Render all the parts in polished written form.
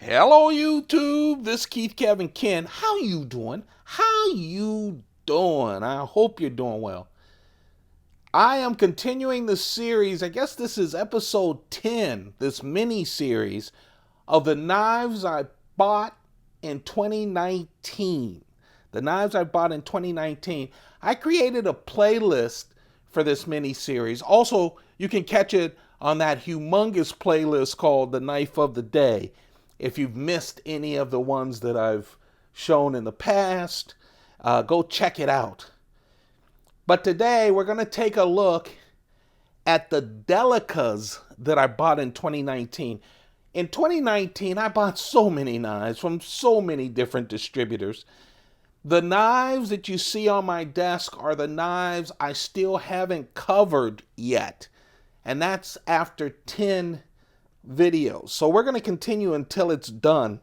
Hello YouTube, this is Keith Kevin Ken. How you doing? How you doing? I hope you're doing well. I am continuing the series. I guess this is episode 10, this mini series of the knives I bought in 2019. The knives I bought in 2019. I created a playlist for this mini series. Also, you can catch it on that humongous playlist called The Knife of the Day. If you've missed any of the ones that I've shown in the past, go check it out. But today we're going to take a look at the Delicas that I bought in 2019. In 2019, I bought so many knives from so many different distributors. The knives that you see on my desk are the knives I still haven't covered yet. And that's after 10 videos. So we're going to continue until it's done.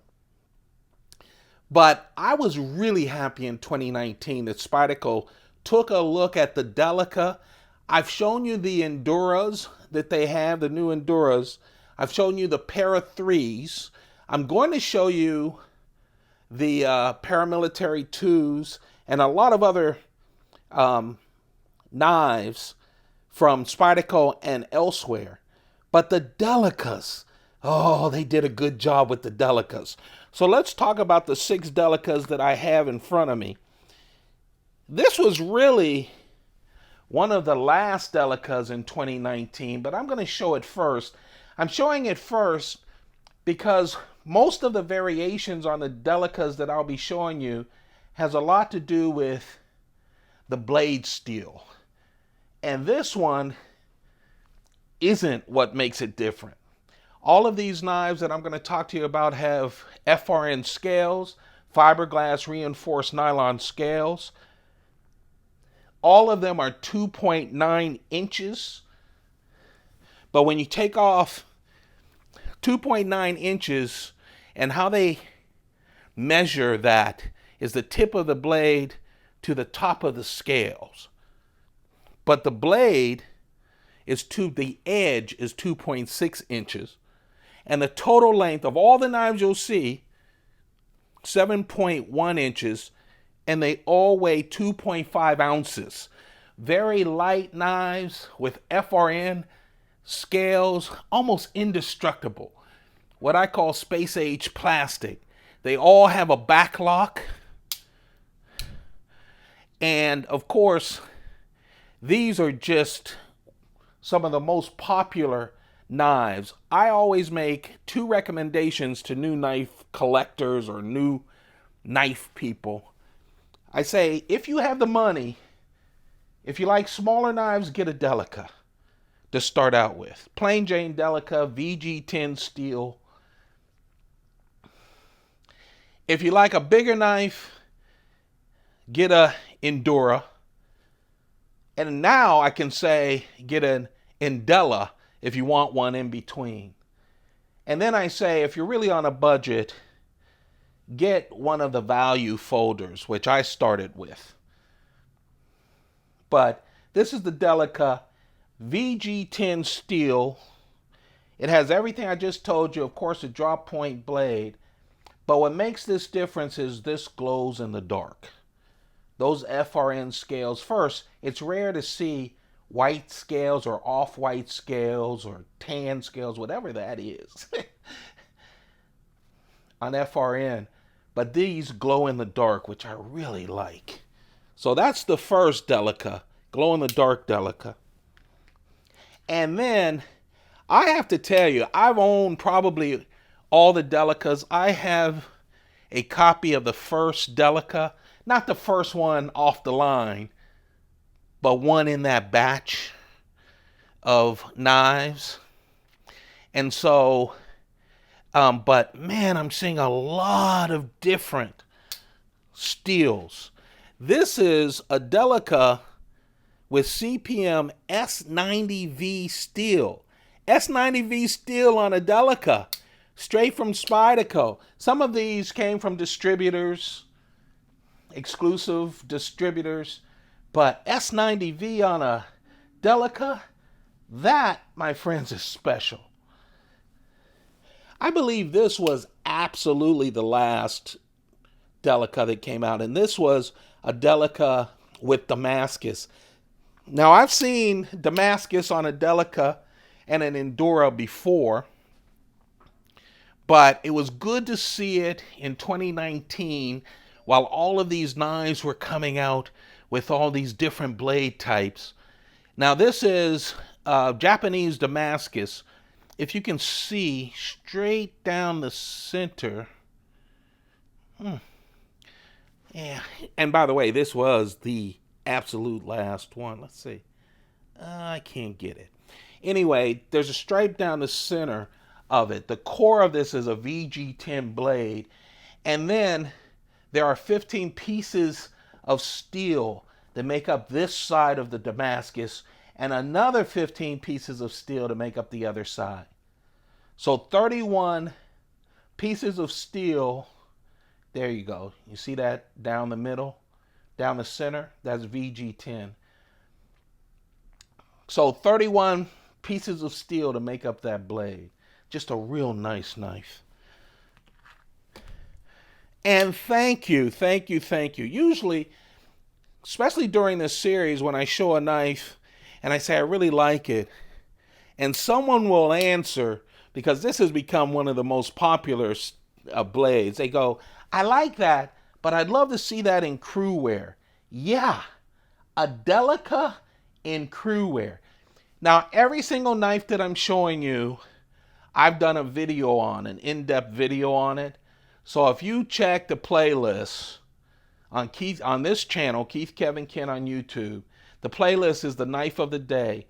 But I was really happy in 2019 that Spyderco took a look at the Delica. I've shown you the Enduras that they have, the new Enduras. I've shown you the Para 3s. I'm going to show you the paramilitary 2s and a lot of other knives from Spyderco and elsewhere. But the Delicas, oh, they did a good job with the Delicas. So let's talk about the 6 Delicas that I have in front of me. This was really one of the last Delicas in 2019, but I'm going to show it first. I'm showing it first because most of the variations on the Delicas that I'll be showing you has a lot to do with the blade steel. And this one isn't what makes it different. All of these knives that I'm going to talk to you about have FRN scales, fiberglass reinforced nylon scales. All of them are 2.9 inches. But when you take off 2.9 inches, and how they measure that is the tip of the blade to the top of the scales. But the blade the edge is 2.6 inches. And the total length of all the knives you'll see, 7.1 inches, and they all weigh 2.5 ounces. Very light knives with FRN scales, almost indestructible. What I call space age plastic. They all have a back lock. And of course, these are just some of the most popular knives. I always make 2 recommendations to new knife collectors or new knife people. I say, if you have the money, if you like smaller knives, get a Delica to start out with. Plain Jane Delica, VG10 steel. If you like a bigger knife, get a Endura. And now I can say, get an Indela if you want one in between. And then I say, if you're really on a budget, get one of the value folders, which I started with. But this is the Delica VG10 steel. It has everything I just told you. Of course, a drop point blade. But what makes this difference is this glows in the dark. Those FRN scales. First, it's rare to see white scales or off-white scales or tan scales, whatever that is, on FRN. But these glow in the dark, which I really like. So that's the first Delica, glow in the dark Delica. And then I have to tell you, I've owned probably all the Delicas. I have a copy of the first Delica, not the first one off the line, but one in that batch of knives. And so, but man, I'm seeing a lot of different steels. This is a Delica with CPM S90V steel. S90V steel on a Delica, straight from Spyderco. Some of these came from distributors, exclusive distributors. But S90V on a Delica, that, my friends, is special. I believe this was absolutely the last Delica that came out. And this was a Delica with Damascus. Now, I've seen Damascus on a Delica and an Endura before, but it was good to see it in 2019 while all of these knives were coming out with all these different blade types. Now, this is Japanese Damascus. If you can see straight down the center. Yeah. And by the way, this was the absolute last one. Let's see. I can't get it. Anyway, there's a stripe down the center of it. The core of this is a VG10 blade. And then there are 15 pieces of steel that make up this side of the Damascus and another 15 pieces of steel to make up the other side. So 31 pieces of steel. There you go. You see that down the middle, down the center? That's VG10. So 31 pieces of steel to make up that blade. Just a real nice knife. And thank you. Usually, especially during this series, when I show a knife and I say I really like it, and someone will answer, because this has become one of the most popular blades. They go, I like that, but I'd love to see that in crew wear. Yeah, a Delica in crew wear. Now, every single knife that I'm showing you, I've done a video on, an in-depth video on it. So if you check the playlist on this channel, Keith Kevin Ken on YouTube, the playlist is the knife of the day.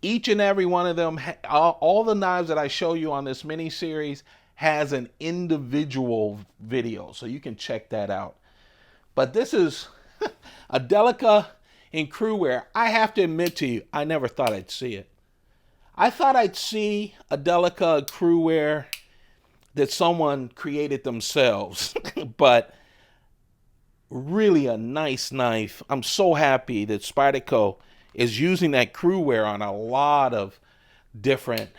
Each and every one of them, all the knives that I show you on this mini series has an individual video, so you can check that out. But this is a Delica in crew wear. I have to admit to you, I never thought I'd see it. I thought I'd see a Delica crew wear that someone created themselves, but really a nice knife. I'm so happy that Spyderco is using that crew wear on a lot of different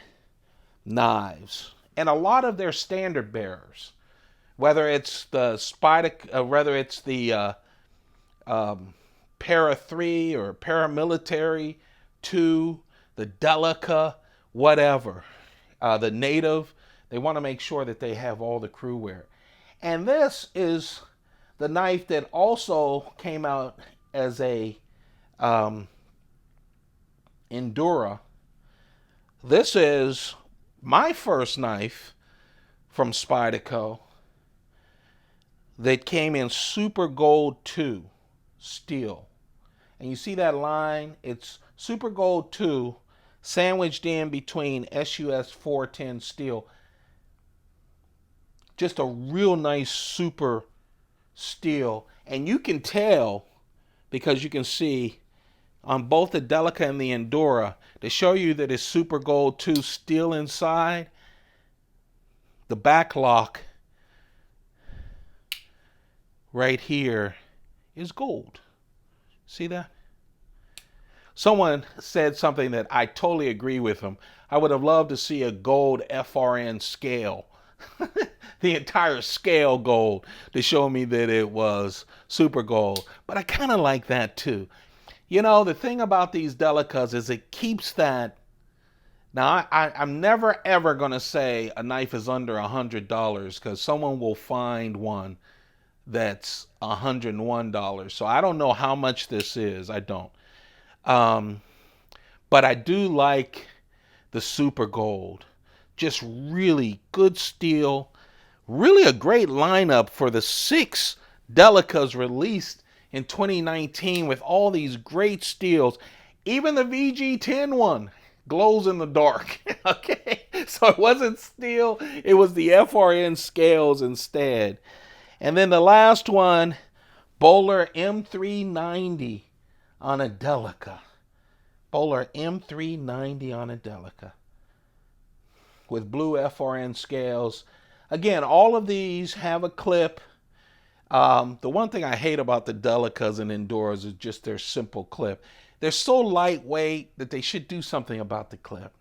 knives and a lot of their standard bearers, whether it's the whether it's the Para 3 or Paramilitary 2, the Delica, whatever, the Native. They want to make sure that they have all the crew wear. And this is the knife that also came out as a Endura. This is my first knife from Spyderco that came in Super Gold 2 steel. And you see that line? It's Super Gold 2 sandwiched in between SUS 410 steel. Just a real nice super steel. And you can tell, because you can see on both the Delica and the Endura, to show you that it's Super Gold 2 steel inside, the back lock right here is gold. See that? Someone said something that I totally agree with them. I would have loved to see a gold FRN scale. The entire scale gold to show me that it was super gold. But I kind of like that too. You know, the thing about these Delicas is it keeps that. Now, I'm never ever going to say a knife is under $100 because someone will find one that's $101. So I don't know how much this is. I don't. But I do like the super gold. Just really good steel. Really a great lineup for the 6 Delicas released in 2019 with all these great steels. Even the VG10 one glows in the dark. Okay, so it wasn't steel, it was the FRN scales instead. And then the last one, Bowler M390 on a Delica. Bowler M390 on a Delica with blue FRN scales. Again, all of these have a clip. The one thing I hate about the Delicas and Enduras is just their simple clip. They're so lightweight that they should do something about the clip.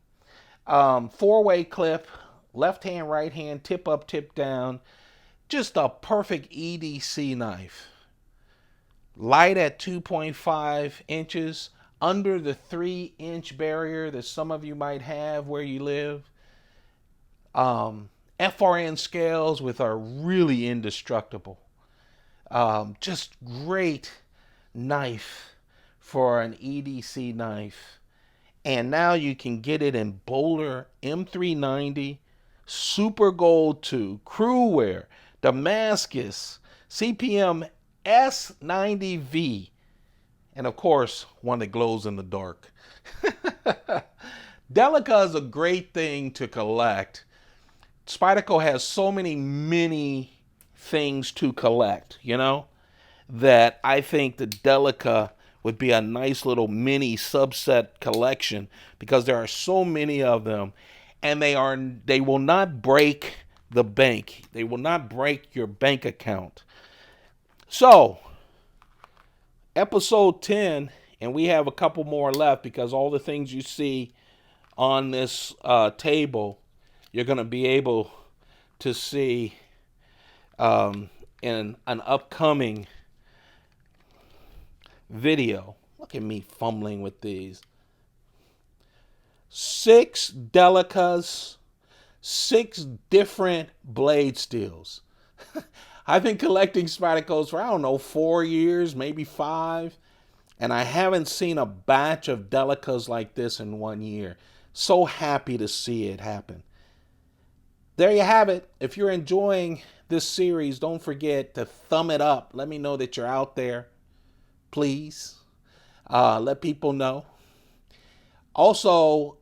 4-way clip left hand, right hand, tip up, tip down. Just a perfect EDC knife. Light at 2.5 inches, under the 3-inch barrier that some of you might have where you live. FRN scales with are really indestructible. Just great knife for an EDC knife. And now you can get it in Bowler M390, Super Gold 2, Crew Wear, Damascus, CPM S90V, and of course, one that glows in the dark. Delica is a great thing to collect. Spyderco has so many mini things to collect, that I think the Delica would be a nice little mini subset collection because there are so many of them, and they will not break the bank. They will not break your bank account. So, episode 10, and we have a couple more left because all the things you see on this table, you're going to be able to see in an upcoming video. Look at me fumbling with these. 6 Delicas, 6 different blade steels. I've been collecting Spydercos for, 4 years, maybe 5. And I haven't seen a batch of Delicas like this in 1 year. So happy to see it happen. There you have it. If you're enjoying this series, don't forget to thumb it up. Let me know that you're out there. Please. Let people know. Also,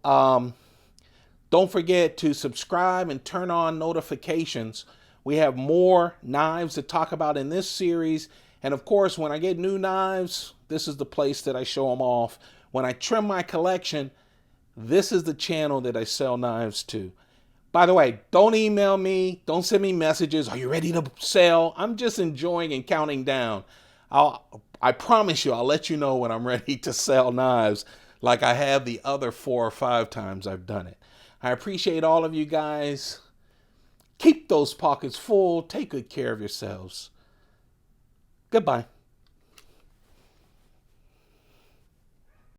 don't forget to subscribe and turn on notifications. We have more knives to talk about in this series. And of course, when I get new knives, this is the place that I show them off. When I trim my collection, this is the channel that I sell knives to. By the way, don't email me. Don't send me messages. Are you ready to sell? I'm just enjoying and counting down. I promise you, I'll let you know when I'm ready to sell knives like I have the other 4 or 5 times I've done it. I appreciate all of you guys. Keep those pockets full. Take good care of yourselves. Goodbye.